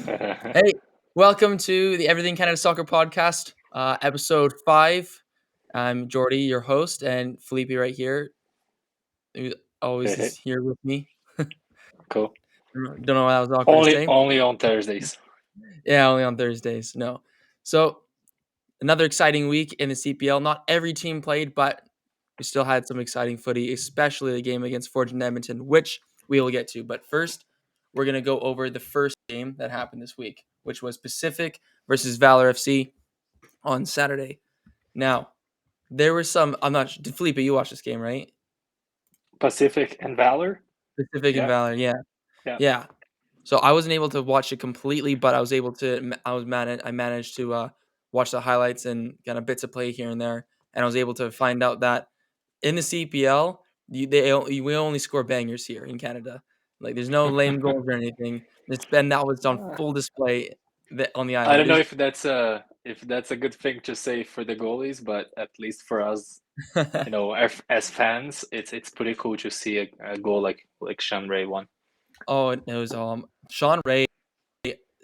Hey, welcome to the Everything Canada Soccer Podcast, episode 5. I'm Jordy, your host, and Felipe right here, who always is Hey, here with me. cool. Don't know why that was awkward to Only say. only on Thursdays. Yeah, only on Thursdays. No. So, another exciting week in the CPL. Not every team played, but we still had some exciting footy, especially the game against Fortune Edmonton, which we will get to. But first, we're going to go over the first game that happened this week, which was Pacific versus Valor FC on Saturday. Now, there were some. I'm not. Did Felipe, you watch this game, right? Pacific and Valor? Pacific and Yeah, Valor. Yeah, yeah. yeah. So I wasn't able to watch it completely, but I was able to. I managed to watch the highlights and kind of bits of play here and there, and I was able to find out that in the CPL, we only score bangers here in Canada. Like, there's no lame goals or anything. That was on Uh, full display on the I island. don't know if that's a good thing to say for the goalies, but at least for us, as fans, it's pretty cool to see a goal like Sean Ray won. Oh, it was Sean Ray,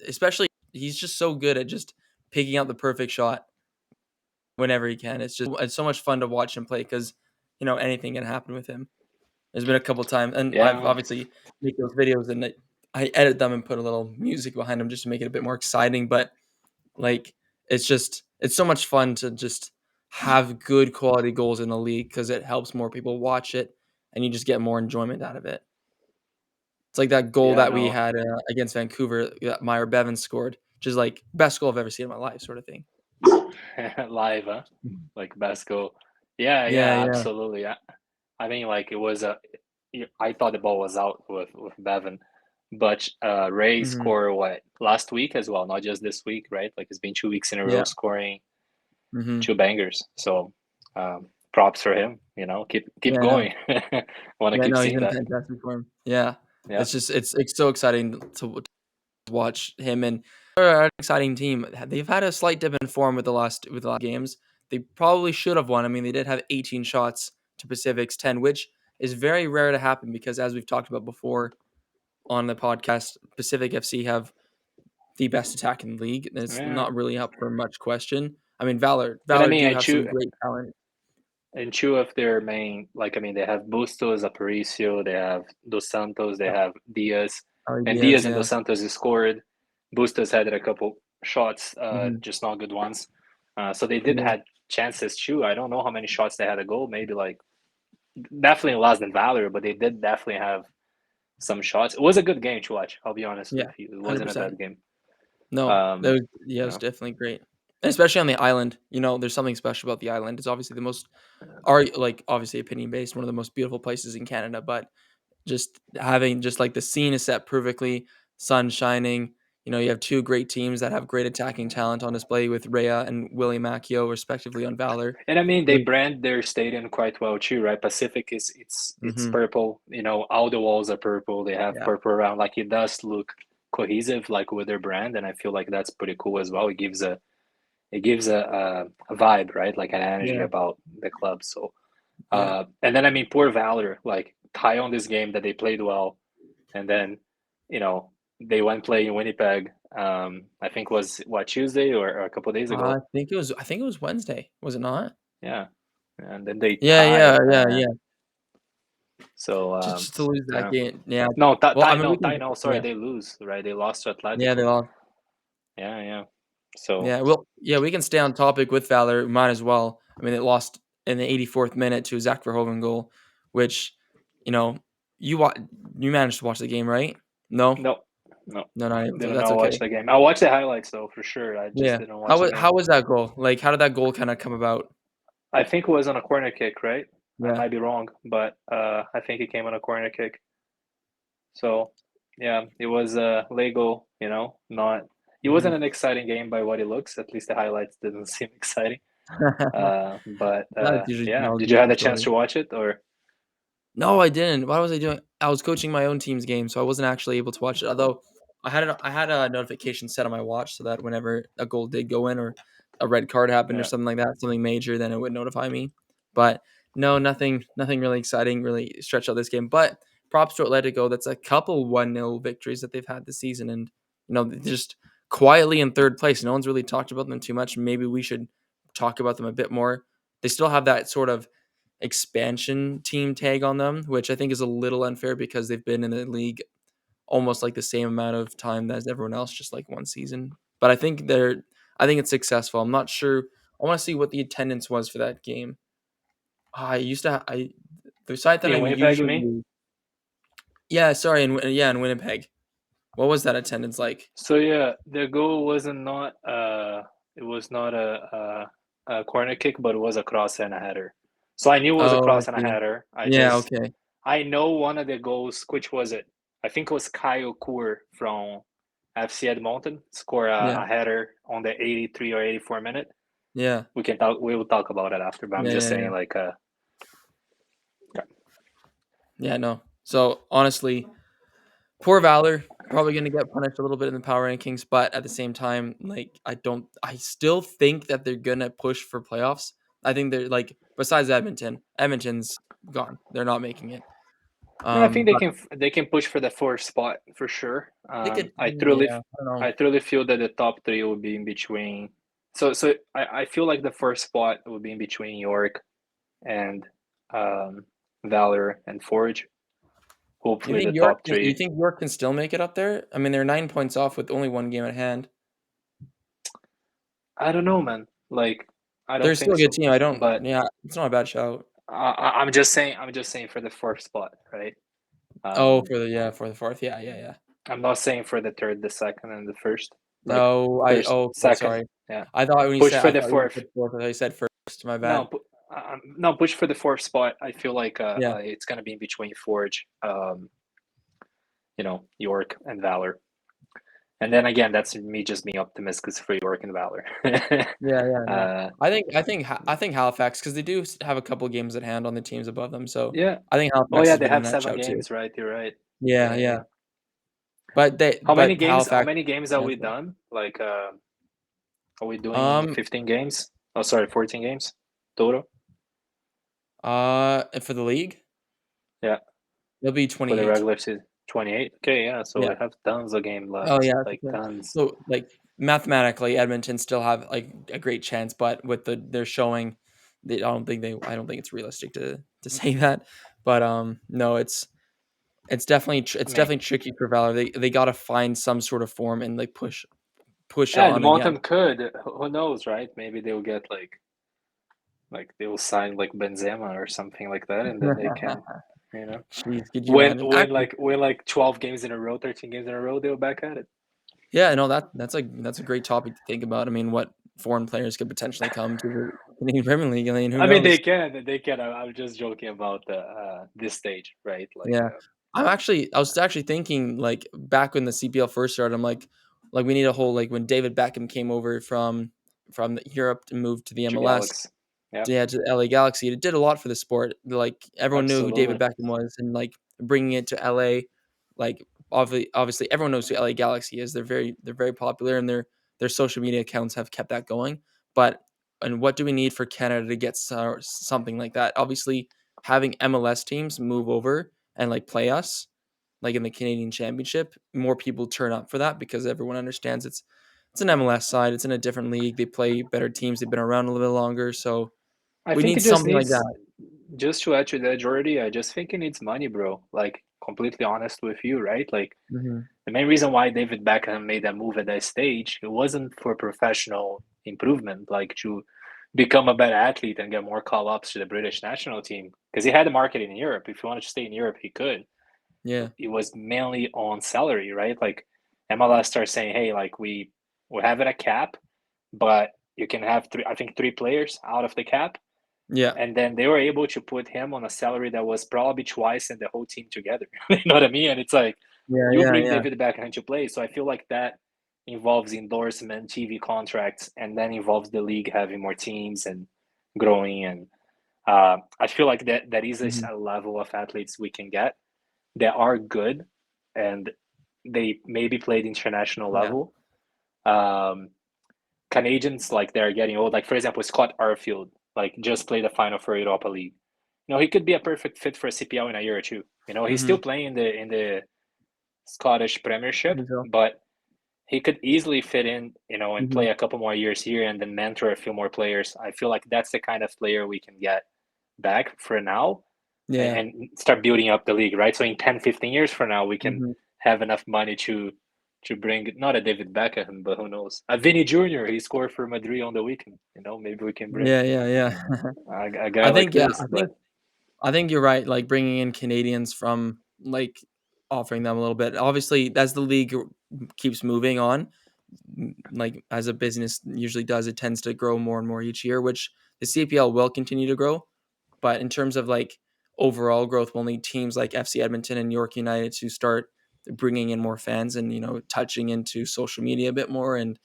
especially he's just so good at just picking out the perfect shot whenever he can. It's so much fun to watch him play because anything can happen with him. There's been a couple times, and I've Yeah, obviously make those videos and I edit them and put a little music behind them just to make it a bit more exciting. But like, it's so much fun to just have good quality goals in the league because it helps more people watch it, and you just get more enjoyment out of it. It's like that goal yeah, that we no, had against Vancouver that Meyer Bevan scored, which is like best goal I've ever seen in my life, sort of thing. live, huh? Like Basco. Yeah, Yeah, yeah, yeah. absolutely. I mean, like it was a. I thought the ball was out with Bevan, but Ray Mhm. scored what last week as well, not just this week, right? Like it's been 2 weeks in a row Yeah. scoring Mhm. two bangers. So props for him. Keep Yeah, no. going. Want to Yeah, keep no, he's seeing in that. fantastic form. Yeah. Yeah. It's so exciting to watch him, and they're an exciting team. They've had a slight dip in form with the last games. They probably should have won. I mean, they did have 18 shots to Pacific's 10, which is very rare to happen because, as we've talked about before on the podcast, Pacific FC have the best attack in the league. And it's Yeah. not really up for much question. I mean, Valor And I Valor mean, do have some great talent. two of their main, like, I mean, they have Bustos, Aparicio, they have Dos Santos, they Yeah. have Diaz, and Ideas, Diaz and yeah. Dos Santos has scored. Bustos had a couple shots, Hmm. just not good ones. So they did Yeah. had chances too. I don't know how many shots they had a goal, maybe like definitely less than Valor, but they did definitely have some shots. It was a good game to watch. I'll be honest Yeah. with you, it wasn't a 100%. bad game. No, Um, it was no, definitely great, especially on the island. There's something special about the island. It's obviously the most, are like obviously opinion based, one of the most beautiful places in Canada. But just having just like the scene is set perfectly, sun shining. You have two great teams that have great attacking talent on display with Rhea and Willie Macchio, respectively, on Valor. and I mean they Like, brand their stadium quite well too, right? Pacific is it's hmm purple. All the walls are purple. They have yeah, purple around. Like it does look cohesive, like with their brand, and I feel like that's pretty cool as well. It gives a vibe, right? Like an energy yeah, about the club. So, yeah. and then I mean, poor Valor, like tie on this game that they played well, and then, you know, they went play in Winnipeg. I think was what Tuesday or a couple of days ago. I think it was Wednesday, was it not? Yeah, and then they Yeah, tie. yeah, yeah, yeah. So Just to lose that yeah, game, yeah. no, Well, I mean, we tie can, no. Sorry, yeah, they lose. Right, they lost to yeah, they Atletico. lost. Yeah, yeah. So Yeah, well, yeah, we can stay on topic with Valor. Might as well. I mean, it lost in the 84th minute to a Zach Verhoeven goal, which, you know, you wa- you managed to watch the game, right? No, no, no, no, not able to. didn't That's know watch okay. the game. I watched the highlights though for sure. I just Yeah. didn't watch How the was game. how was that goal? Like, how did that goal kind of come about? I think it was on a corner kick, right? I Yeah. might be wrong, but I think it came on a corner kick. So yeah, it was a Lego. Not. It wasn't Mhm. an exciting game by what it looks. At least the highlights didn't seem exciting. But That's usually yeah, how did you the have a chance story. to watch it or? No, I didn't. What was I doing? I was coaching my own team's game, so I wasn't actually able to watch it. Although I had a notification set on my watch so that whenever a goal did go in or a red card happened or Yeah. something like that, something major, then it would notify me. But no, nothing really exciting really stretched out this game. But props to Atletico. That's a couple 1-0 victories that they've had this season, and just quietly in third place. No one's really talked about them too much. Maybe we should talk about them a bit more. They still have that sort of expansion team tag on them, which I think is a little unfair because they've been in the league almost like the same amount of time as everyone else, just like one season. But I think it's successful. I'm not sure. I want to see what the attendance was for that game. I used to, I the site that I In Winnipeg, you usually mean? use. Yeah, sorry, in Winnipeg. What was that attendance like? So yeah, the goal wasn't not it was not a corner kick, but it was a cross and a header. So I knew it was a Oh, I cross and a see. header. Yeah, okay. I know one of the goals. Which was it? I think it was Kyle Kur from FC Edmonton score Yeah, a header on the 83 or 84 minute. yeah, We can talk. We will talk about it after. But I'm yeah, just yeah, saying, yeah. like, Yeah, no. So honestly, poor Valor probably going to get punished a little bit in the power rankings, but at the same time, like I still think that they're going to push for playoffs. I think they're like besides Edmonton's gone. They're not making it. no, I think But they can push for the fourth spot for sure. they could, I yeah, I don't know. truly feel that the top three will be in between. So I feel like the first spot will be in between York and um, Valor and Forge. Hopefully, the top You three. think York can still make it up there? I mean, they're 9 points off with only one game at hand. I don't know, man. Like, I They're don't still think a good so. team. I don't. But Yeah, it's not a bad shout. I'm just saying. I'm just saying for the fourth spot, right? Oh, Um, for the fourth. Yeah, yeah, yeah. I'm not saying for the third, the second, and the first. Like No, first, okay, second. sorry. Yeah. Push for I the thought when you fourth. said fourth, I thought you said first. My No, bad. no, push for the fourth spot. I feel like Yeah. it's gonna be in between Forge, York and Valor. And then again, that's me just being optimistic for York and Valor. Yeah, yeah, no. uh, I think Halifax because they do have a couple games at hand on the teams above them, so yeah. I think Oh Halifax yeah, is they within have that seven shout too. games, right? You're right. Yeah, Yeah, yeah. yeah. Yeah. How Halifax. many games are Yeah, we sorry. done? Like, are we doing Um. 15 games? Oh, sorry, 14 games total. For the league, Yeah, it'll be for the 28. regular season, 28. Okay, yeah. So Yeah. we have tons of game Oh left, yeah. like tons. So like mathematically, Edmonton still have like a great chance, but with they're showing, I don't think it's realistic to say that. But no, I it's mean, definitely tricky for Valor. They got to find some sort of form and like push yeah, and on again. Mountain could. Who knows, right? Maybe they'll get like they'll sign like Benzema or something like that, and then they can, you know, Jeez, could you imagine? Actually, win like 12 games in a row, 13 games in a row, they'll back at it. yeah, no, that's a great topic to think about. I mean, what foreign players could potentially come to the Canadian Premier League? I mean, who I mean, knows? they can. I'm just joking about the this stage, right? Like, Yeah. I was actually thinking like back when the CPL first started, I'm like we need a whole like when David Beckham came over from Europe to move to the to MLS, Galaxy. Yeah, yeah, to the LA Galaxy. It did a lot for the sport. Like everyone knew who David absolutely. Beckham was, and like bringing it to LA, like obviously everyone knows who LA Galaxy is. They're very popular, and their social media accounts have kept that going. But and what do we need for Canada to get something like that? Obviously, having MLS teams move over and like play us, like in the Canadian Championship, more people turn up for that because everyone understands it's an MLS side. It's in a different league. They play better teams. They've been around a little bit longer, so I we think need it just something like needs, that. just to add to that, Jordy. I just think it needs money, bro. Like, completely honest with you, right? Like, Hmm. the main reason why David Beckham made that move at that stage, it wasn't for professional improvement, like to become a better athlete and get more call-ups to the British national team. Because he had the market in Europe. If he wanted to stay in Europe, he could. Yeah, It was mainly on salary, right? Like MLS starts saying, hey, like we have it at cap, but you can have three players out of the cap. yeah, And then they were able to put him on a salary that was probably twice in the whole team together. You know what I mean? And it's like yeah, you yeah, bring yeah. David Beckham into play. So I feel like that involves endorsement, TV contracts, and then involves the league having more teams and growing. And I feel like that is Hmm. a level of athletes we can get that are good and they maybe played international Yeah. level. Um, Canadians, like they're getting old. Like for example, Scott Arfield, like just played the final for Europa League. He could be a perfect fit for a CPL in a year or two. He's Hmm. still playing in the Scottish Premiership, So but he could easily fit in, and Mhm. play a couple more years here and then mentor a few more players. I feel like that's the kind of player we can get back for now Yeah. and start building up the league, right? So in 10, 15 years from now, we can Mhm. have enough money to bring not a David Beckham, but who knows? A Vinny Jr. He scored for Madrid on the weekend. Maybe we can bring Yeah, yeah, yeah. a guy I like think yeah, this. I But think I think you're right, like, bringing in Canadians from, like, offering them a little bit. Obviously, as the league keeps moving on, like, as a business usually does, it tends to grow more and more each year, which the CPL will continue to grow. But in terms of, like, overall growth, we'll need teams like FC Edmonton and York United to start bringing in more fans and, touching into social media a bit more and,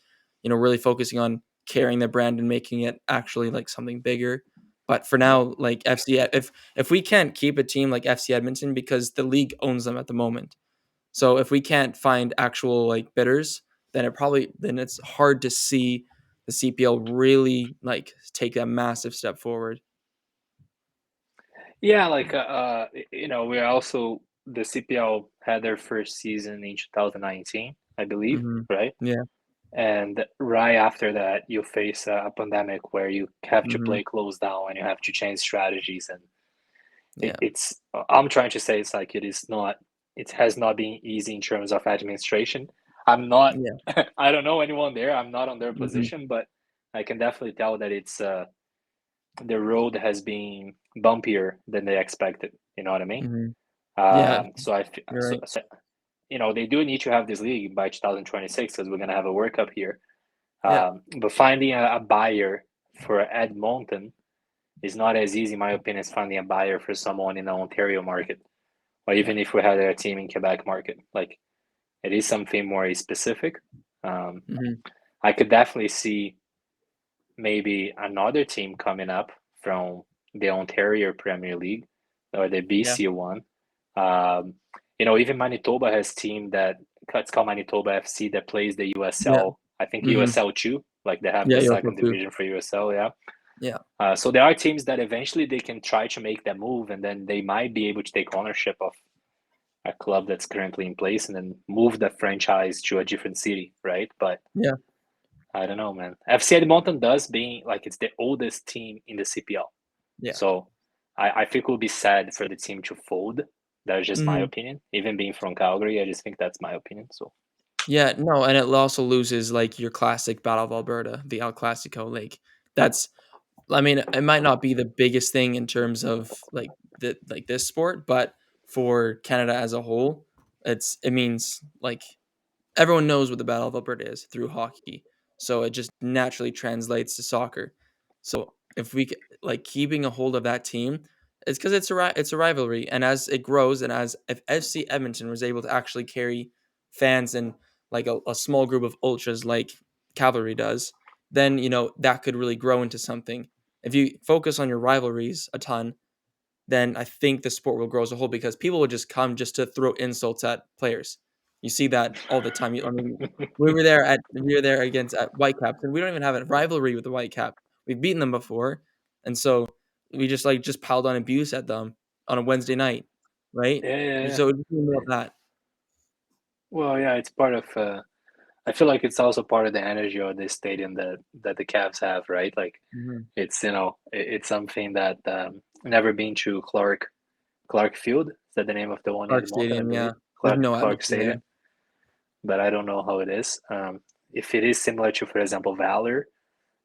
really focusing on carrying the brand and making it actually, like, something bigger. But for yeah, now, like, if we can't keep a team like FC Edmonton because the league owns them at the moment. So if we can't find actual, like, bidders, then it's hard to see the CPL really, like, take a massive step forward. yeah, like we also the CPL had their first season in 2019, I believe, Mhm. right? Yeah. And right after that, you face a pandemic where you have to Mhm. play close down and you have to change strategies. And Yeah. it's, I'm trying to say, it's like it has not been easy in terms of administration. I'm not, Yeah. I don't know anyone there. I'm not on their Mhm. position, but I can definitely tell that the road has been bumpier than they expected. You know what I mean? Mhm. Yeah, So you're so, right. so they do need to have this league by 2026 because we're gonna have a World Cup here. Yeah. But finding a buyer for Edmonton is not as easy, in my opinion, as finding a buyer for someone in the Ontario market, or Yeah. even if we had a team in Quebec market. Like it is something more specific. Um, Mhm. I could definitely see maybe another team coming up from the Ontario Premier League or the Yeah. BC one. Um, even Manitoba has team that it's called Manitoba FC that plays the Yeah. USL. I think Mhm. USL two, like they have Yeah, the you also second too. division for USL. Yeah. Yeah. So there are teams that eventually they can try to make that move, and then they might be able to take ownership of a club that's currently in place, and then move the franchise to a different city, right? But Yeah. I don't know, man. FC Edmonton does being like it's the oldest team in the CPL, Yeah. so I think it would be sad for the team to fold. That's just my Mhm. opinion. Even being from Calgary, I just think that's my opinion. So Yeah, no, and it also loses, like, your classic Battle of Alberta, the El Clasico, like, that's I mean, it might not be the biggest thing in terms of, like, this sport, but for Canada as a whole, it means, like, everyone knows what the Battle of Alberta is through hockey, so it just naturally translates to soccer. So if like, keeping a hold of that team, it's because it's a rivalry, and as it grows, and as if FC Edmonton was able to actually carry fans and, like, a small group of ultras like Cavalry does, then that could really grow into something. If you focus on your rivalries a ton, then I think the sport will grow as a whole because people will just come just to throw insults at players. You see that all the time. I mean, we were there against at Whitecaps, and we don't even have a rivalry with the Whitecaps. We've beaten them before, and so we just piled on abuse at them on a Wednesday night, right? yeah, yeah, yeah. So it's more of that. Well, yeah, it's part of. I feel like it's also part of the energy of this stadium that the Cavs have, right? Like Mhm. it's it's something that never been to Clark Field. Is that the name of the one in Park Edmonton? I Stadium, yeah. believe There's Clark no Clark atmosphere there. Stadium, but I don't know how it is. If it is similar to, for example, Valor,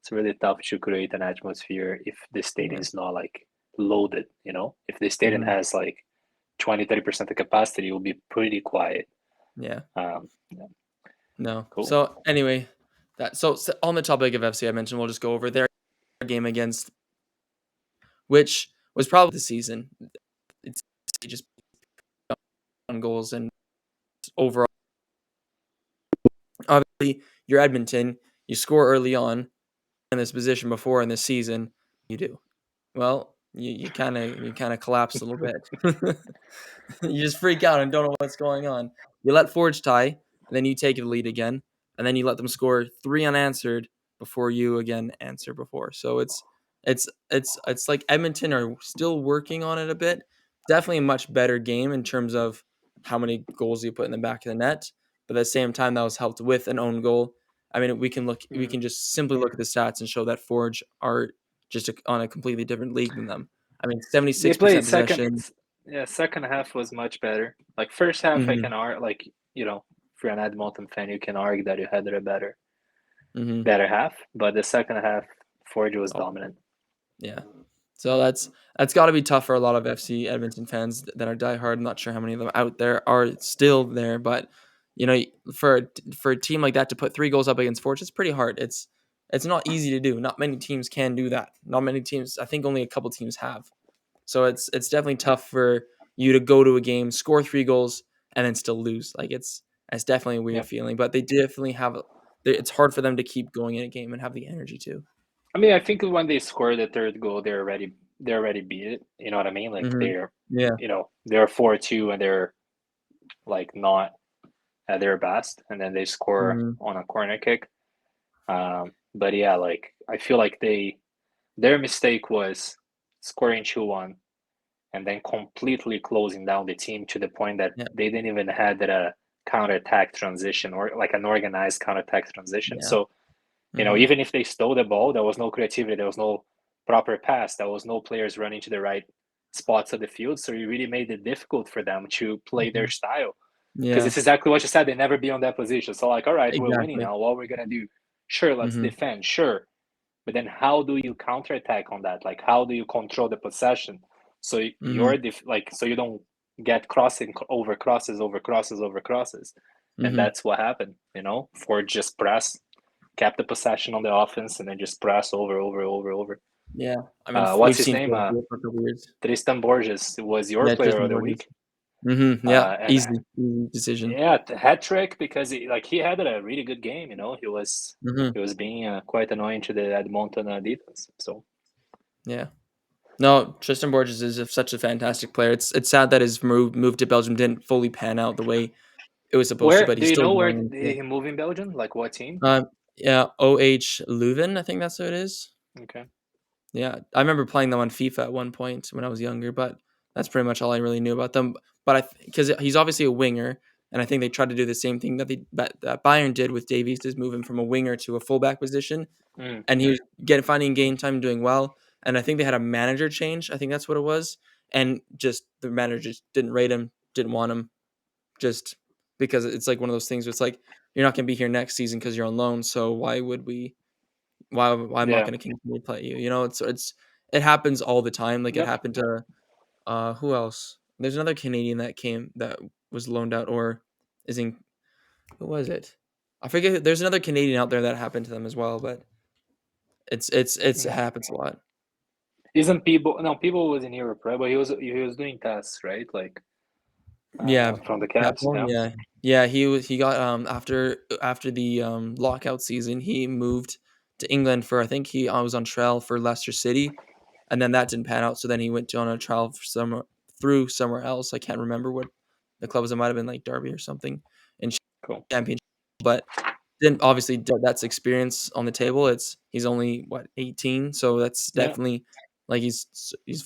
it's really tough to create an atmosphere if the stadium Yeah. is not like loaded. If the stadium Mhm. has like 20-30% of capacity, it will be pretty quiet. Yeah. Yeah, No. cool. So anyway, on the topic of FC, I mentioned we'll just go over their game against, which was probably the season. It's just on goals and overall. Obviously, you're Edmonton. You score early on in this position before in this season. You do well. You kind of collapse a little bit. You just freak out and don't know what's going on. You let Forge tie, and then you take the lead again, and then you let them score three unanswered before you again answer before. So it's like Edmonton are still working on it a bit. Definitely a much better game in terms of how many goals you put in the back of the net. but at the same time that was helped with an own goal. I mean, we can just simply look at the stats and show that Forge are just on a completely different league than them. I mean, They played 76% second. possession. Yeah, second half was much better. Like first half, I Hmm. can argue, like if you're an Edmonton fan, you can argue that you had a Hmm. better half. But the second half, Forge was Oh, dominant. yeah. So that's got to be tough for a lot of FC Edmonton fans that are diehard. I'm not sure how many of them out there are still there, but you know, for a team like that to put 3 goals up against Forge, it's pretty hard. It's not easy to do. Not many teams can do that. Not many teams. I think only a couple teams have. So it's definitely tough for you to go to a game, score 3 goals, and then still lose. Like it's definitely a Yeah. weird feeling. But they definitely have. It's hard for them to keep going in a game and have the energy too. I mean, I think when they scored the third goal, they already beat it. You know what I mean? Like Hmm. Yeah. they're 4-2 and they're like not at their best, and then they score Hmm. on a corner kick. But yeah, like I feel like their mistake was scoring 2-1 and then completely closing down the team to the point that Yeah. they didn't even have a counter-attack transition or like an organized counter-attack transition. Yeah. So, Hmm. even if they stole the ball, there was no creativity, there was no proper pass, there was no players running to the right spots of the field. So it really made it difficult for them to play their Hmm. style. Because Yeah. it's exactly what you said, they never be on that position. So like, all right, we're winning Exactly. now. What we're gonna do? Sure, let's Hmm. defend, sure. But then how do you counterattack on that? Like how do you control the possession? So Hmm. so you don't get crossing over crosses over crosses over crosses. And Hmm. that's what happened, for just press, kept the possession on the offense and then just press over. Yeah. I mean, What's we've his seen name? Forge do it for a couple years. Tristan Borges was your Yeah, player Tristan of the Borges. week. Yeah, And easy decision. yeah, hat trick because he had a really good game. Hmm. He was being quite annoying to the Edmonton defense. So Yeah. No, Tristan Borges is such a fantastic player. It's sad that his move to Belgium didn't fully pan out the way it was supposed to, where but do he's you still know where young and did cool. he move in Belgium? Like what team? Yeah, OH Leuven, I think that's what it is. Okay, Yeah, I remember playing them on FIFA at one point when I was younger, but that's pretty much all I really knew about them. But because he's obviously a winger, and I think they tried to do the same thing that Bayern did with Davies, is move him from a winger to a fullback position, and he was finding game time, doing well. And I think they had a manager change. I think that's what it was, and just the manager just didn't rate him, didn't want him, just because it's like one of those things where it's like you're not going to be here next season because you're on loan. So why would we? Why I'm not yeah, going to continue to play you? It happens all the time. Like it yep. happened to who else? There's another Canadian that was loaned out or is in who was it? I forget. There's another Canadian out there that happened to them as well, but it Mm. happens a lot. Isn't people? No, people was in Europe, right? But he was doing tests, right? Like Yeah, from the Cavs. Capo, Yeah, yeah. Yeah, he got after the lockout season, he moved to England for I think he was on trial for Leicester City, and then that didn't pan out. So then he went on a trial for somewhere else. I can't remember what the club was. It might have been like Derby or something in cool. Championship, but then obviously that's experience on the table. He's only what 18, so that's Yeah, definitely like he's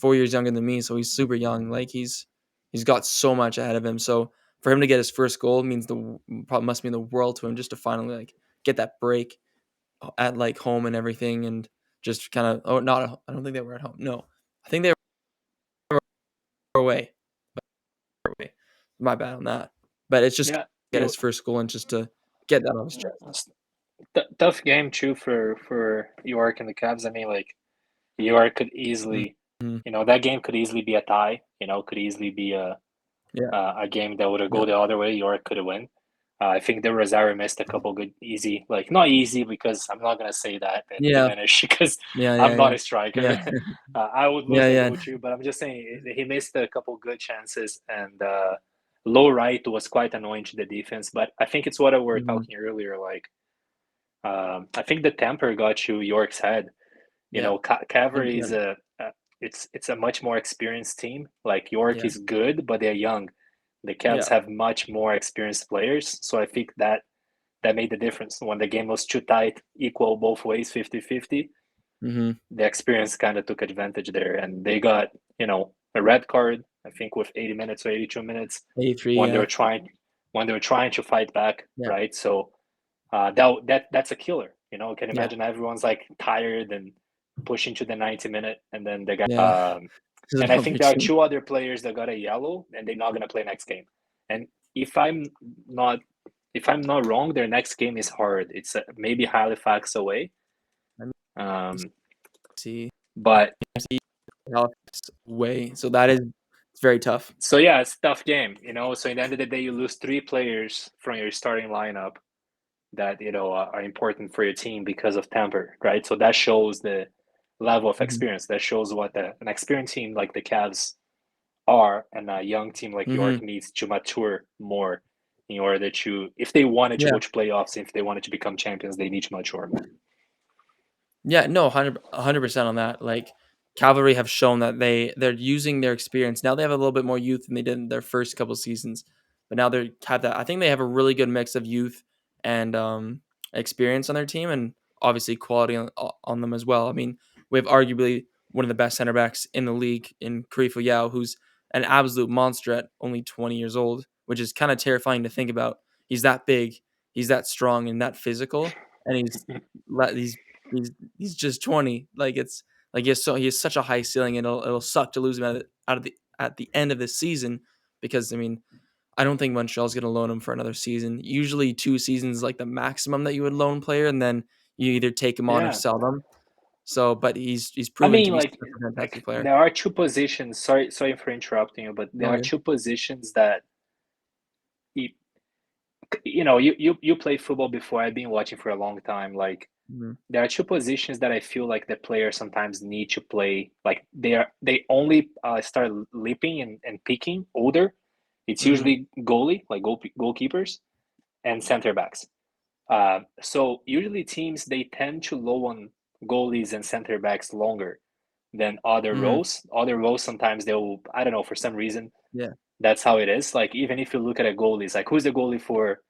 4 years younger than me, so he's super young. Like he's got so much ahead of him. So for him to get his first goal means probably must mean the world to him just to finally like get that break at like home and everything, and just kind of I don't think they were at home. No, I think they were away. Away. My bad on that. But it's just yeah. get his first goal and just to get that off his chest. Tough game too for York and the Cavs. I mean, like York could easily, Mhm. that game could easily be a tie. Could easily be Yeah, a game that would yeah, go the other way. York could have won. I think the Rosario missed a couple good easy, like not easy because I'm not gonna say that and yeah, diminish because yeah, I'm not yeah, a striker. yeah, I would yeah, lose a yeah. goal too, but I'm just saying he missed a couple good chances and low right was quite annoying to the defense. But I think it's what we were Mhm. talking earlier. Like I think the temper got to York's head. Yeah, Cavalry is 100%. it's a much more experienced team. Like York Yeah, is good, but they're young. The Cavs yeah. have much more experienced players, so I think that made the difference. When the game was too tight, equal both ways, 50-50, Mhm. the experience kind of took advantage there. And they got, a red card, I think, with 80 minutes or 82 minutes 83, when they yeah. were trying. when they're trying to fight back, Yeah. right? So that's a killer. You can Yeah. imagine everyone's like tired and pushing to the 90 minute, and then they got Yeah. This and is I on think there are pitching. two other players that got a yellow, and they're not gonna play next game. And if I'm not if I'm not wrong, their next game is hard. It's maybe Halifax away. Let me Um, see. but See Halifax way. So that is it's very tough. so yeah, it's a tough game. So in the end of the day, you lose three players from your starting lineup that are important for your team because of temper, right? So that shows the level of Mhm. experience. That shows what an experienced team like the Cavs are, and a young team like York Mhm. needs to mature more in order to, if they wanted to Yeah. go to playoffs, if they wanted to become champions, they need to mature more. Yeah, no, 100% on that. Like Cavalry have shown that they're using their experience. Now they have a little bit more youth than they did in their first couple seasons. But now they have that. I think they have a really good mix of youth and experience on their team and obviously quality on them as well. I mean, we have arguably one of the best center backs in the league in Karifo Yao, who's an absolute monster at only 20 years old, which is kind of terrifying to think about. He's that big, he's that strong and that physical, and he's he's he's just 20. Like it's like he has such a high ceiling, and it'll suck to lose him at the end of this season because I mean I don't think Montreal's going to loan him for another season. Usually 2 seasons is like the maximum that you would loan player, and then you either take him on or Yeah. sell them. So, but he's I proven to mean, be like, such a fantastic player. there are two positions. Sorry for interrupting you, but there No are good. two positions that you, you played football before. I've been watching for a long time. Like, Mhm. there are two positions that I feel like the players sometimes need to play. Like they only start leaping and peaking older. It's Mhm. usually goalie, like goalkeepers, and center backs. So usually teams they tend to loan goalies and center backs longer than other Mhm. roles. Other roles sometimes they'll, I don't know, for some reason Yeah. that's how it is. Like even if you look at a goalie, it's like who's the goalie for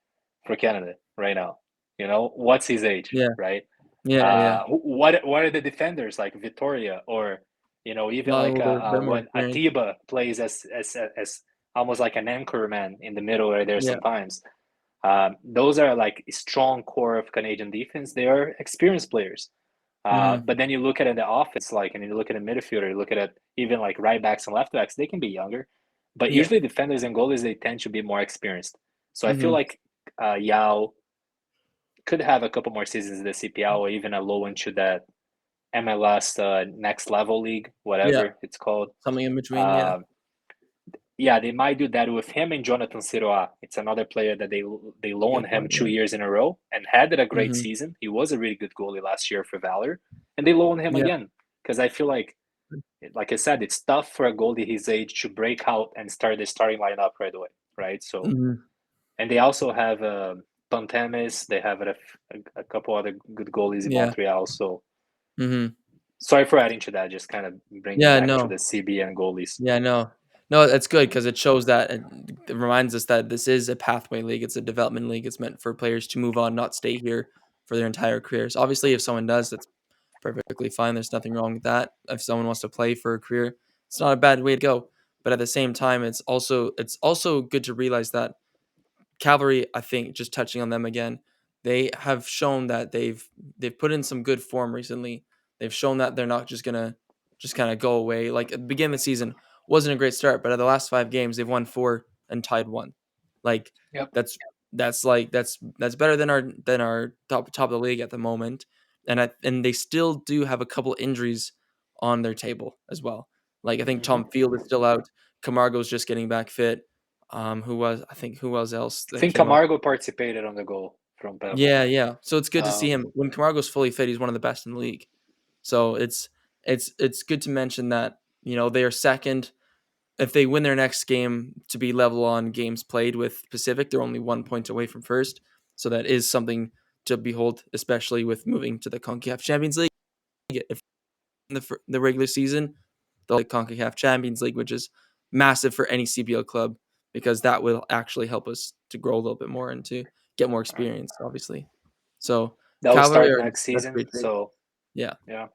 Canada right now? What's his age, Yeah. right? Yeah. Yeah. What are the defenders like Vittoria, or even No, like they're more when experienced. Atiba plays as almost like an anchor man in the middle right there Yeah. sometimes. Those are like strong core of Canadian defense. They are experienced players. Mhm. But then you look at it in the offense, like, and you look at a midfielder, you look at it even like right backs and left backs, they can be younger. But Yeah. usually defenders and goalies, they tend to be more experienced. So I feel Mhm. like Yao could have a couple more seasons in the CPL or even a low into that MLS next level league, Yeah. whatever it's called. Something in between. Yeah. Uh, yeah, they might do that with him and Jonathan Sirois. It's another player that they loaned Good him point. two Yeah. years in a row and had a great Mhm. season. He was a really good goalie last year for Valor, and they loaned him Yeah. again because I feel like I said, it's tough for a goalie his age to break out and start the starting lineup right away, right? So, Mhm. and they also have Pantemis. They have a couple other good goalies in Yeah. Montreal. So, Mhm. sorry for adding to that. Just kind of bringing Yeah. back to No. the CBN goalies. Yeah, no. No, that's good because it shows that it reminds us that this is a pathway league. It's a development league. It's meant for players to move on, not stay here for their entire careers. Obviously, if someone does, that's perfectly fine. There's nothing wrong with that. If someone wants to play for a career, it's not a bad way to go. But at the same time, it's also good to realize that Cavalry, I think, just touching on them again, they have shown that they've put in some good form recently. They've shown that they're not just gonna just kind of go away. Like at the beginning of the season wasn't a great start, but at the last 5 games they've won 4 and tied 1. Like Yep. that's that's better than our top of the league at the moment. And they still do have a couple injuries on their table as well. Like I think Mm-hmm. Tom Field is still out. Camargo's just getting back fit. Who was else I that think came up? Camargo participated on the goal from Pebble. Yeah, yeah. So it's good to see Um, him when Camargo's fully fit. He's one of the best in the league. So it's good to mention that they are second. If they win their next game to be level on games played with Pacific, they're only 1 point away from first. So that is something to behold, especially with moving to the Concacaf Champions League. If in the regular season, the Concacaf Champions League, which is massive for any CBL club because that will actually help us to grow a little bit more and to get more experience, obviously. So that will Cavalry start are next that's season. great. So, Yeah. yeah.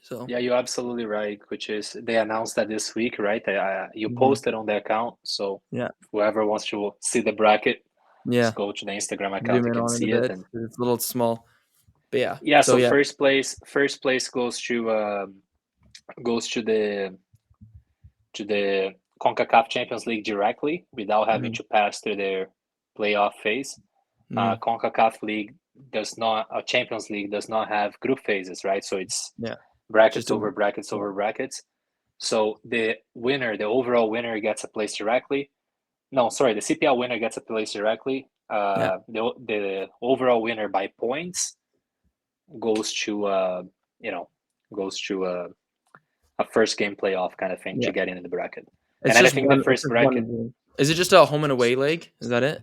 So Yeah, you're absolutely right. Which is they announced that this week, right? You mhm. posted on the account, so Yeah, whoever wants to see the bracket, yeah. just go to the Instagram account. Zoom You in can on it a see it, bit. and 'Cause it's a little small, but yeah. yeah. So So yeah. first place goes to the CONCACAF Champions League directly without having Mhm, to pass through their playoff phase. mhm, CONCACAF League does not, Champions League does not have group phases, right? So it's yeah. brackets Just a over brackets yeah, over brackets. So the winner, the overall winner, gets a place directly. No, sorry, the CPL winner gets a place directly. yeah, The overall winner by points goes to you know goes to a first game playoff kind of thing yeah. to get into the bracket. And then I think the It's first just one bracket, game. Is it just a home and away leg? Is that it?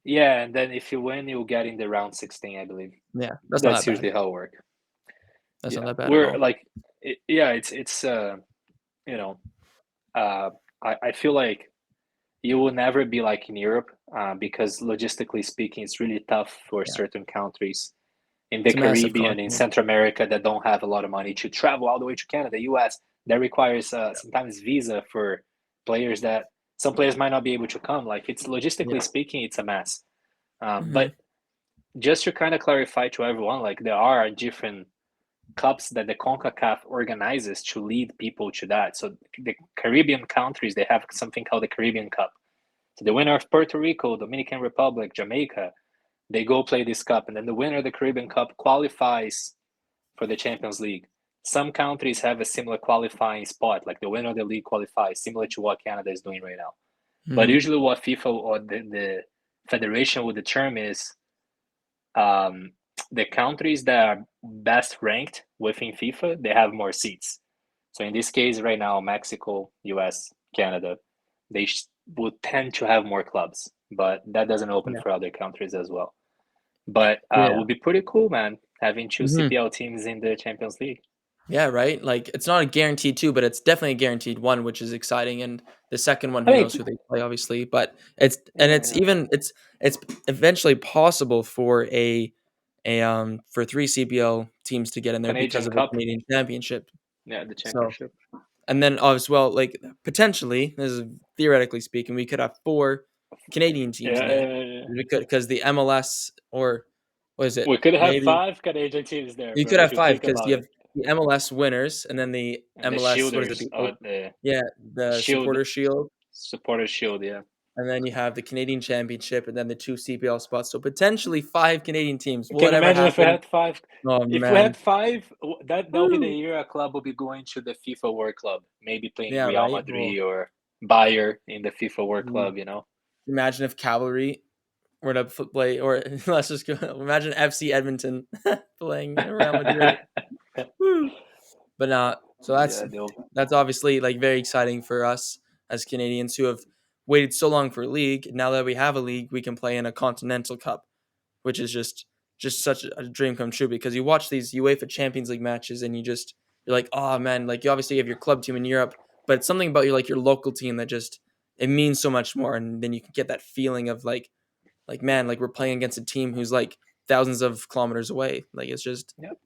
yeah, and then if you win, you'll get in the round 16, I believe. Yeah, that's not That's that bad. usually how it works. That's not Yeah, that bad at we're all. like, yeah, it's you know, uh, I feel like you will never be like in Europe because logistically speaking, it's really tough for Yeah. certain countries in the It's a massive Caribbean, in continent. Central America that don't have a lot of money to travel all the way to Canada, US. That requires sometimes visa for players that some players might not be able to come. Like it's logistically Yeah. speaking, it's a mess. Mhm. But just to kind of clarify to everyone, like there are different cups that the CONCACAF organizes to lead people to that. So the Caribbean countries, they have something called the Caribbean Cup. So the winner of Puerto Rico, Dominican Republic, Jamaica, they go play this cup, and then the winner of the Caribbean Cup qualifies for the Champions League. Some countries have a similar qualifying spot, like the winner of the league qualifies, similar to what Canada is doing right now. But Mhm. usually, what FIFA or the federation would determine is um, the countries that are best ranked within FIFA, they have more seats. So in this case, right now, Mexico, US, Canada, they would tend to have more clubs, but that doesn't open Yeah. for other countries as well. But it Yeah. would be pretty cool, man, having two Mhm. CPL teams in the Champions League. Yeah, right? Like, it's not a guaranteed 2, but it's definitely a guaranteed 1, which is exciting, and the second one, I who think, knows who they play, obviously, but yeah, it's yeah. even it's eventually possible for for 3 CPL teams to get in there because Canadian of the Cup, Canadian Championship. yeah, the So, championship. and then as well, like, potentially, this is theoretically speaking, we could have 4 Canadian teams Yeah, in yeah, it. yeah, yeah. We could, because the MLS, or what is it? We could have Maybe five Canadian teams there, you bro, could if have you 5 think because about you it. have the MLS winners, and then the And the MLS, what is it? Shielders, Yeah, the the Shield Supporter Shield, Supporters Shield, yeah. and then you have the Canadian Championship, and then the 2 CPL spots. So potentially 5 Canadian teams. Can you Whatever imagine if we happens. had five? Oh If we had man. five, that'll be the Woo! year a club will be going to the FIFA World Club, maybe playing Yeah, Real right? Well, Madrid or Bayer in the FIFA World mm, Club, you know? imagine if Cavalry were to play, or let's just go. Imagine FC Edmonton playing Real Madrid. Woo! But so Yeah, they'll. that's obviously like very exciting for us as Canadians who have waited so long for a league. Now that we have a league, we can play in a Continental Cup, which is just such a dream come true, because you watch these UEFA Champions League matches and you're like, oh man, like you obviously have your club team in Europe, but it's something about your local team that just it means so much more, and then you can get that feeling of like man, like we're playing against a team who's like thousands of kilometers away. Like Yep.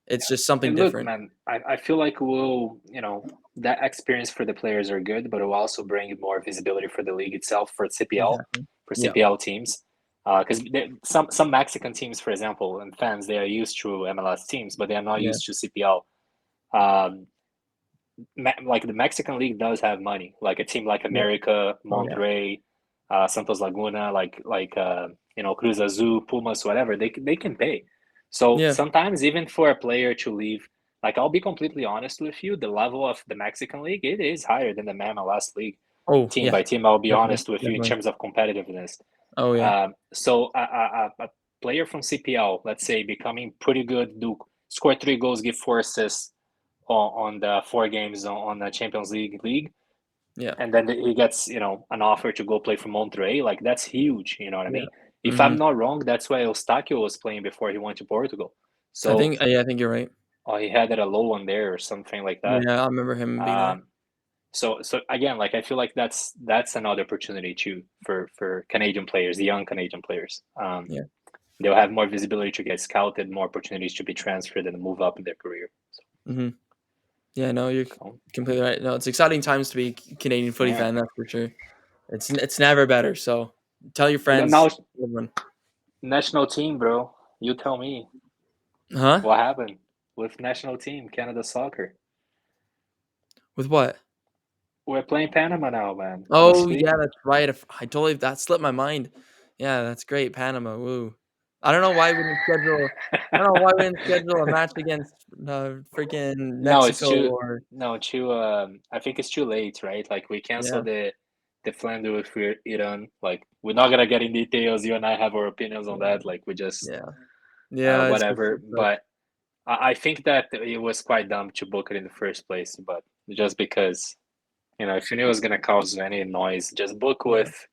it's just something And look, different. man, I feel like that experience for the players are good, but it will also bring more visibility for the league itself, for CPL, Exactly. for Yeah. CPL teams. Because some Mexican teams, for example, and fans, they are used to MLS teams, but they are not Yeah. used to CPL. Um, like the Mexican league does have money, like a team like Yeah. America, Oh yeah. Monterrey, Santos Laguna, Cruz Azul, Pumas, whatever. They can pay. So Yeah. sometimes even for a player to leave, like I'll be completely honest with you, the level of the Mexican league, it is higher than the MLS league. Oh Team yeah. by team, I'll be Definitely. honest with you in Definitely. terms of competitiveness. Oh yeah. So a player from CPL, let's say, becoming pretty good, do score 3 goals, give 4 assists on the 4 games on the Champions League, Yeah. and then he gets an offer to go play for Monterrey. Like that's huge. You know what I Yeah. mean? If I'm Mhm. not wrong, that's why Eustáquio was playing before he went to Portugal. So Yeah, I think you're right. he had it a low one there or something like that. Yeah, I remember him being there. Um, so again, like I feel like that's another opportunity too for Canadian players, the young Canadian players. Yeah. They'll have more visibility to get scouted, more opportunities to be transferred and move up in their career. So, Mhm. Yeah, no, you're So, completely right. No, it's exciting times to be a Canadian footy yeah. fan, that's for sure. It's never better. So tell your And then friends. now national team, bro. You tell me Huh? what happened with national team Canada soccer. With what? We're playing Panama now, man. This Oh yeah, weekend. that's right. I totally that slipped my mind. Yeah, that's great. Panama. Woo. I don't know why we didn't schedule. I don't know why we didn't schedule a match against freaking No, it's Mexico too or no too. I think it's too late, right? Like we yeah, canceled the Flanders with Iran. Like we're not gonna get in details. You and I have our opinions on yeah, that. Like we just yeah, yeah. It's just whatever. it's like But I think that it was quite dumb to book it in the first place. But just because if you knew it was gonna cause any noise, just book yeah, with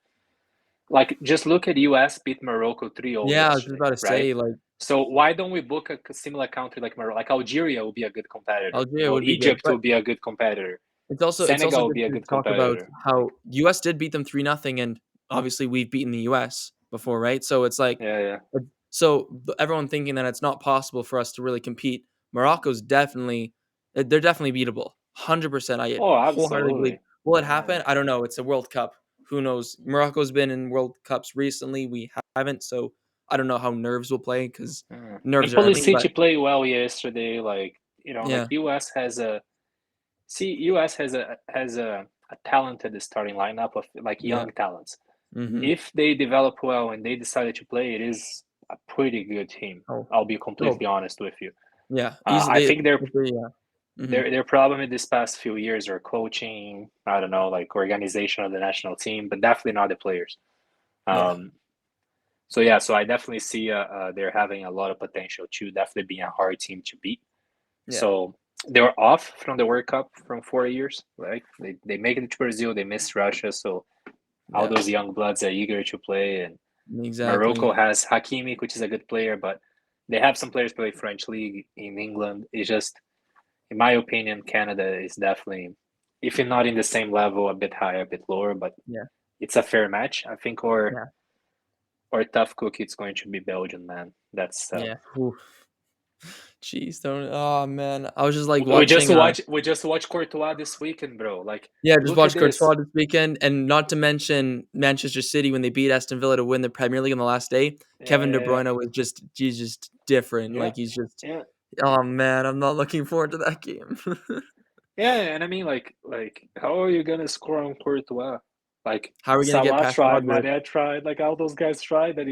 like just look at US beat Morocco 3-0 yeah. I was just yesterday, about to right? say like So why don't we book a similar country like Morocco? Like Algeria will be a good competitor. Algeria would be good, Egypt but will be a good competitor. it's also Senegal will good be a to good talk about competitor. how US did beat them 3-0, and obviously we've beaten the US before, right? So it's like Yeah, yeah. everyone thinking that it's not possible for us to really compete. Morocco's definitely they're definitely beatable. 100%. I Oh, wholeheartedly believe. absolutely. Will it Yeah, happen? I don't know. It's a World Cup. Who knows? Morocco's been in World Cups recently. We haven't, so I don't know how nerves will play because yeah. And nerves are everything. But Pulisic played well yesterday. Like like yeah, US has US has a talented starting lineup of like yeah, young talents. hmm If they develop well and they decided to play, it is a pretty good team. oh, I'll be oh, completely honest with you. yeah. I Easily, think yeah. hmm their problem in this past few years are coaching. I don't know, like organization of the national team, but definitely not the players. Yeah, Um, so yeah, so I definitely see they're having a lot of potential to definitely being a hard team to beat. yeah, So they were off from the World Cup from 4 years, right? They make it to Brazil, they missed Russia, so all yeah. those young bloods are eager to play. And Morocco Exactly. has Hakimi, which is a good player, but they have some players play French league in England. It's just, in my opinion, Canada is definitely, if not in the same level, a bit higher, a bit lower, but Yeah, it's a fair match. I think our yeah, or tough cookie, it's going to be Belgium, man. That's yeah. Oof. Jeez, don't. Oh man, I was just like we just watching. watch Courtois this weekend, bro. Like, Yeah, just look at watched this. Courtois this weekend, and not to mention Manchester City when they beat Aston Villa to win the Premier League on the last day. Yeah, Kevin De yeah, Bruyne was he's just different. yeah, Like he's just, yeah, oh man, I'm not looking forward to that game. yeah. And I mean, like, how are you gonna score on Courtois? Like, How are we gonna get Salah past tried, Rodri? Mané tried, like all those guys tried, that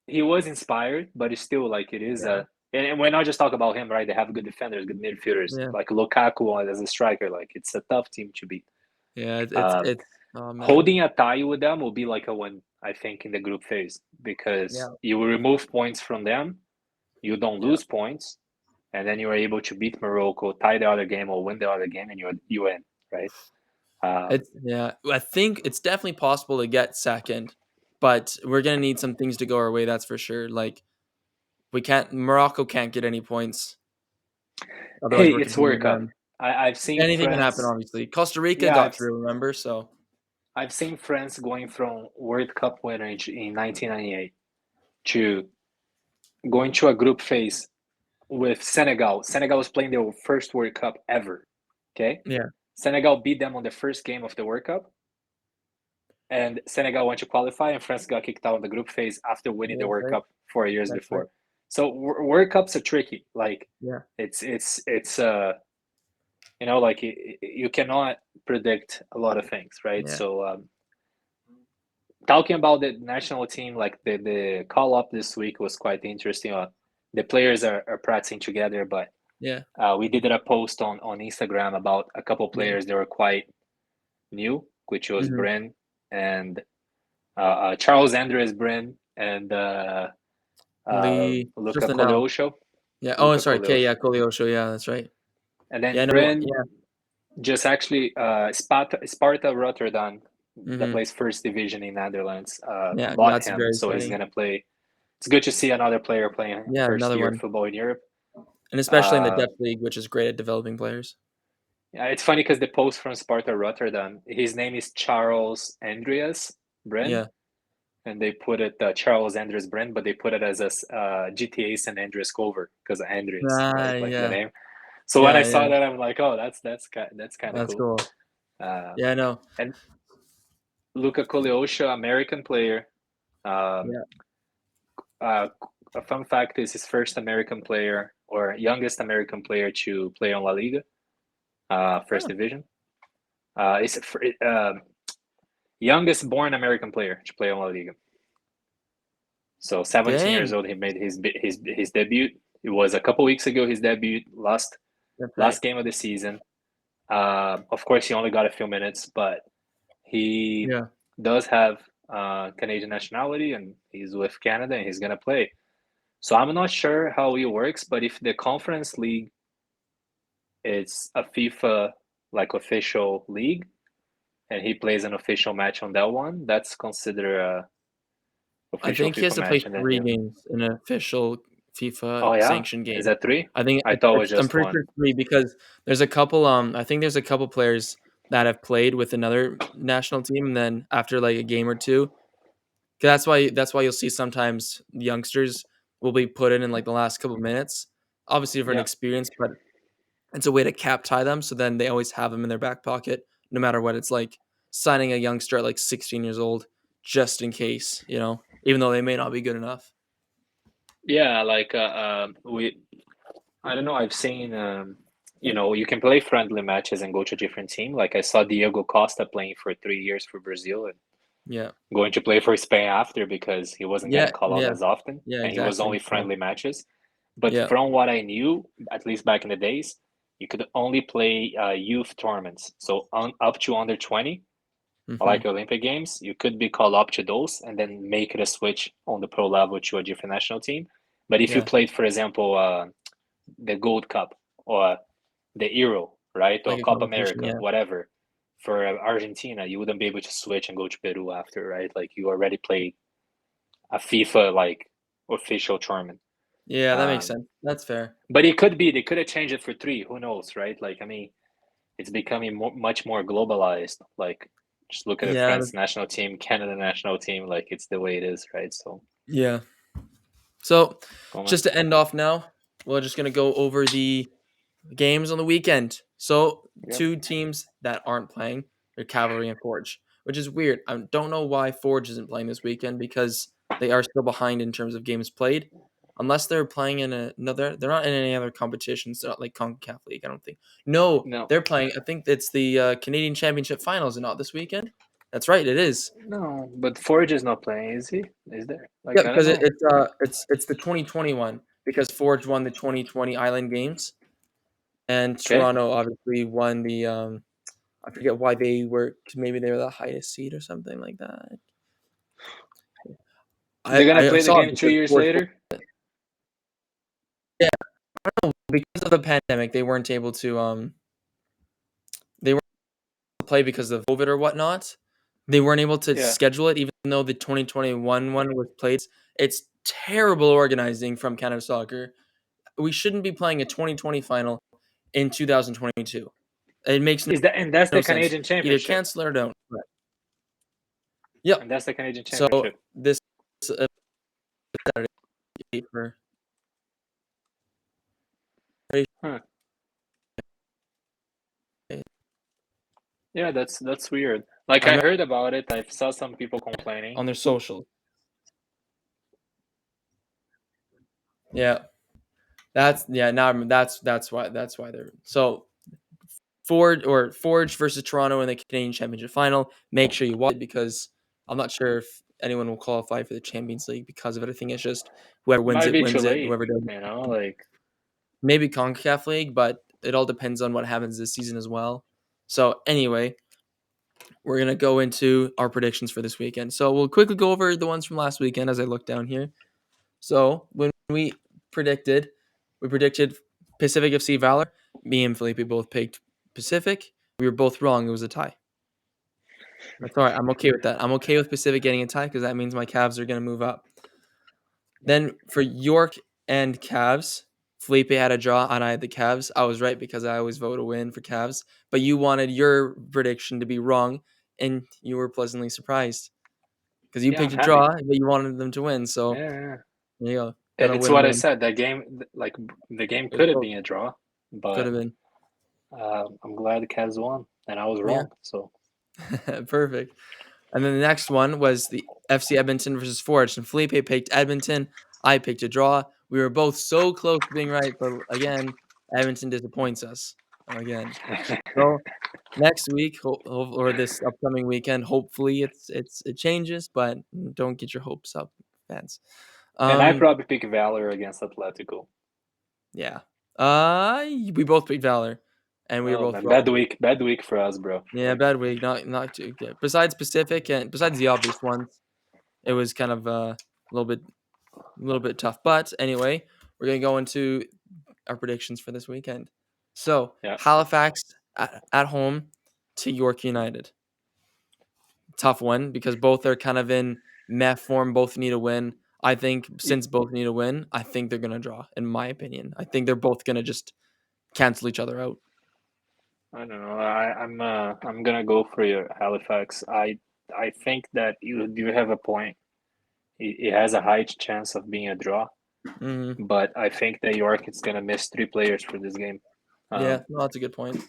he was inspired, but it's still like it is Yeah, a. And we're not just talking about him, right? They have good defenders, good midfielders, yeah, like Lukaku as a striker. Like, it's a tough team to beat. yeah. Um, Oh man, Holding a tie with them will be like a win, I think, in the group phase, because yeah, you will remove points from them, you don't yeah. lose points, and then you are able to beat Morocco, tie the other game, or win the other game, and you win, right? Um, Yeah. I think it's definitely possible to get second, but we're gonna need some things to go our way. That's for sure. Like Morocco can't get any points. Otherwise, hey, we're it's competing World with Cup. them. I've seen Anything can happen, friends. obviously. Costa Rica Yeah, got I've through, remember? So, I've seen friends going from World Cup winner in 1998 to going to a group phase with Senegal. Senegal was playing their first World Cup ever. Okay, yeah. Senegal beat them on the first game of the World Cup, and Senegal went to qualify, and France got kicked out of the group phase after winning Yeah, the that's World right. Cup 4 years That's right. before. So World Cups are tricky. Like Yeah. it's like you cannot predict a lot of things, right? Yeah. So talking about the national team, like the call up this week was quite interesting. The players are practicing together, but Yeah. we did a post on Instagram about a couple Yeah. players that were quite new, which was Mhm. Bryn and Charles Andres Bryn and Lee, Luca just an L. Koleosho. Yeah. Oh, Luca sorry. K. Koleosho. Yeah. Koleosho. Yeah, that's right. And then Yeah. No. Bryn Yeah. just actually Sparta Rotterdam, that Mhm. plays first division in Netherlands, Yeah. bought That's him, very so he's exciting. gonna play. It's good to see another player playing Yeah, first another year one, football in Europe. and especially in the Uh, Dutch league, which is great at developing players. yeah, it's funny because the post from Sparta Rotterdam, his name is Charles Andreas Bryn, Yeah. and they put it Charles Andreas Bryn, but they put it as a GTA San Andreas cover because of Andreas, right? Like the Yeah. name. So when I Yeah, saw yeah. that, I'm like, oh, that's kind of That's cool. cool. Um, Yeah, I know. and Luka Kolyosha, American player. Um, Yeah. uh, a fun fact is his first American player or youngest American player to play on La Liga, first Oh, division. Is youngest born American player to play on La Liga. So 17 years dang. old, he made his debut. It was a couple weeks ago. His debut, That's right. last game of the season. Of course, he only got a few minutes, but he Yeah. does have Canadian nationality, and he's with Canada, and he's gonna play. So I'm not sure how it works, but if the Conference League is a FIFA like official league, and he plays an official match on that one, that's considered a I official think he has FIFA to play match, and then 3 he'll. games in an official FIFA Oh yeah, sanctioned is game. that three? I think I thought it was I'm just pretty one. sure 3 because there's a couple, I think there's a couple players that have played with another national team, and then after, like, a game or 2 that's why you'll see sometimes youngsters will be put in, like, the last couple minutes, obviously for an Yeah, experience, but it's a way to cap tie them, so then they always have them in their back pocket no matter what. It's like signing a youngster at, like, 16 years old just in case, even though they may not be good enough. yeah. Like we, I don't know. I've seen, you can play friendly matches and go to a different team. Like I saw Diego Costa playing for 3 years for Brazil and Yeah. going to play for Spain after because he wasn't Yeah, getting called up yeah, as often, yeah, and he was exactly. only So, friendly matches. But yeah, from what I knew, at least back in the days, you could only play youth tournaments. So up to under 20, mhm, like Olympic Games, you could be called up to those and then make it a switch on the pro level to a different national team. But if you yeah, played, for example, the Gold Cup or the Euro, right, or like a Copa competition, America, yeah. whatever, for Argentina, you wouldn't be able to switch and go to Peru after, right? Like you already played a FIFA like official tournament. Yeah, that makes Um, sense. That's fair. but it could be they could have changed it for three. Who knows, right? Like I mean, it's becoming much more globalized. Like just look at the Yeah, France national team, Canada national team. Like it's the way it is, right? So, yeah. So, go on. just to end off now, we're just gonna go over the games on the weekend. So, Yep. 2 teams that aren't playing are Cavalry and Forge, which is weird. I don't know why Forge isn't playing this weekend because they are still behind in terms of games played. Unless they're playing in they're not in any other competitions. They're not like CONCACAF League, I don't think. No, No, they're playing. I think it's the Canadian Championship Finals, and not this weekend. That's right, it is. no. But Forge is not playing, is he? Is there? Yeah, Like I don't because know. it's the 2021 because Forge won the 2020 Island Games, and Okay. Toronto obviously won the I forget why they were. 'Cause maybe they were the highest seed or something like that. They're gonna I play the saw it game two because years Forge. later. Yeah, because of the pandemic, they weren't able to they weren't able to play because of COVID or whatnot. They weren't able to Yeah. schedule it, even though the 2021 one was played. It's terrible organizing from Canada Soccer. We shouldn't be playing a 2020 final in 2022. It makes Is that and that's no the sense. Canadian Either Championship, cancel it or don't. Right. Yep. and that's the Canadian So Championship. this Saturday for Huh. Yeah, that's weird. Like I I remember heard about it. I saw some people complaining. on their socials. Yeah. Now that's why they're so Forge versus Toronto in the Canadian Championship final. Make sure you watch it because I'm not sure if anyone will qualify for the Champions League because of it. I think it's just whoever Might be too wins it. late, Whoever doesn't, like maybe CONCACAF League, but it all depends on what happens this season as well. So anyway, we're gonna go into our predictions for this weekend. So we'll quickly go over the ones from last weekend as I look down here. So when predicted, we predicted Pacific FC Valor. Me and Felipe both picked Pacific. We were both wrong. It was a tie. That's all right. I'm okay with that. I'm okay with Pacific getting a tie because that means my Cavs are going to move up. Then for York and Cavs, Felipe had a draw and I had the Cavs. I was right because I always vote a win for Cavs. But you wanted your prediction to be wrong, and you were pleasantly surprised because you yeah, picked I'm a draw, happy. but you wanted them to win. So Yeah, yeah. there you go. Got a It's what I win-win. said. That game, like the game It was could have close. been a draw. but have been. I'm glad the Cavs won, and I was Yeah. wrong. So Perfect. And then the next one was the FC Edmonton versus Forge. And Felipe picked Edmonton. I picked a draw. We were both so close to being right, but again, Edmonton disappoints us again. So next week or this upcoming weekend, hopefully it changes, but don't get your hopes up, fans. and I probably pick Valor against Atletico. Yeah. We both picked Valor, and we were Oh both man, wrong. bad week for us, bro. Yeah, bad week. Not too good. Besides Pacific and besides the obvious ones, it was kind of a little bit tough. But anyway, we're gonna go into our predictions for this weekend. So Yeah, Halifax at home to York United. Tough one because both are kind of in meh form. Both need a win. I think since both need a win, I think they're gonna draw. In my opinion, I think they're both gonna just cancel each other out. I don't know. I'm gonna go for your Halifax. I think that you do have a point. It has a high chance of being a draw, Hmm. but I think that York is gonna miss 3 players for this game. Yeah, Um, no, that's a good point.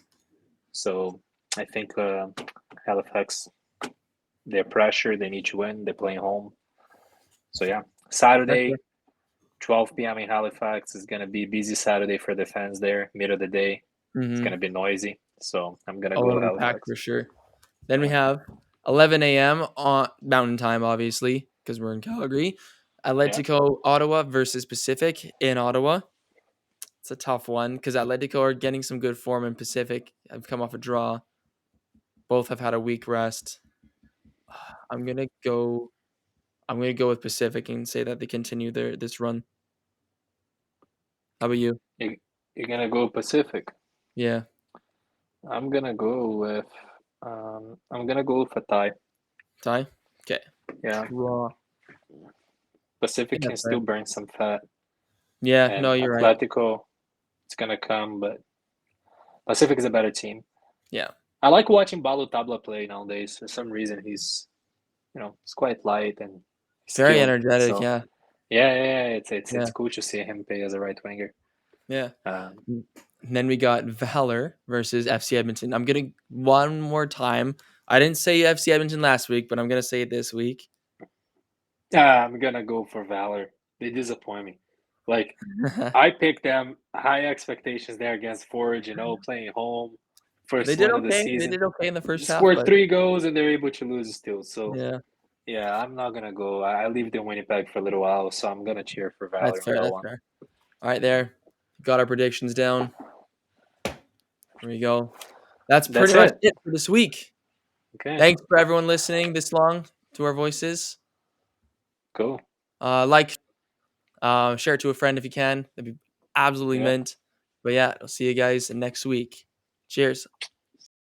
so I think Halifax, they're pressure. They need to win. They're playing home. So yeah, That's fair. Saturday, 12 p.m. in Halifax is gonna be a busy Saturday for the fans there. Middle of the day, it's Mm-hmm. gonna be noisy. So I'm gonna Oh, go it'll be packed Halifax. for sure. Then we Yeah, have 11 a.m. on Mountain Time, obviously, because we're in Calgary. yeah. Atletico Ottawa versus Pacific in Ottawa. It's a tough one because Atletico are getting some good form and Pacific have come off a draw. Both have had a week rest. I'm gonna go. I'm gonna go with Pacific and say that they continue this run. How about you? You, you're gonna go Pacific. Yeah, I'm gonna go with I'm gonna go with a tie. tie. Okay, Yeah, draw. Pacific Yeah, can that's still fair. burn some fat, Yeah, no, and you're right. Atletico, it's gonna come, but Pacific is a better team. Yeah, I like watching Balu Tabla play nowadays. For some reason, he's quite light and very skilled. energetic. So Yeah, yeah, it's yeah, cool to see him play as a right winger. yeah. Um, And then we got Valor versus FC Edmonton. I'm gonna one more time. I didn't say FC Edmonton last week, but I'm gonna say it this week. I'm gonna go for Valor. They disappoint me. Like I picked them high expectations there against Forge, playing home, They first did win of the okay. They season. did okay in the first half, Scored but 3 goals and they're able to lose still. So yeah, yeah, I'm not gonna go. I leave the Winnipeg for a little while, so I'm gonna cheer for that's Valor on fair. that That's one. fair. All right, there. Got our predictions down. There we go. That's pretty That's much it. it for this week. Okay, Thanks for everyone listening this long to our voices. cool. Like, share it to a friend if you can. That'd be absolutely Yeah. mint. But yeah, I'll see you guys next week. Cheers.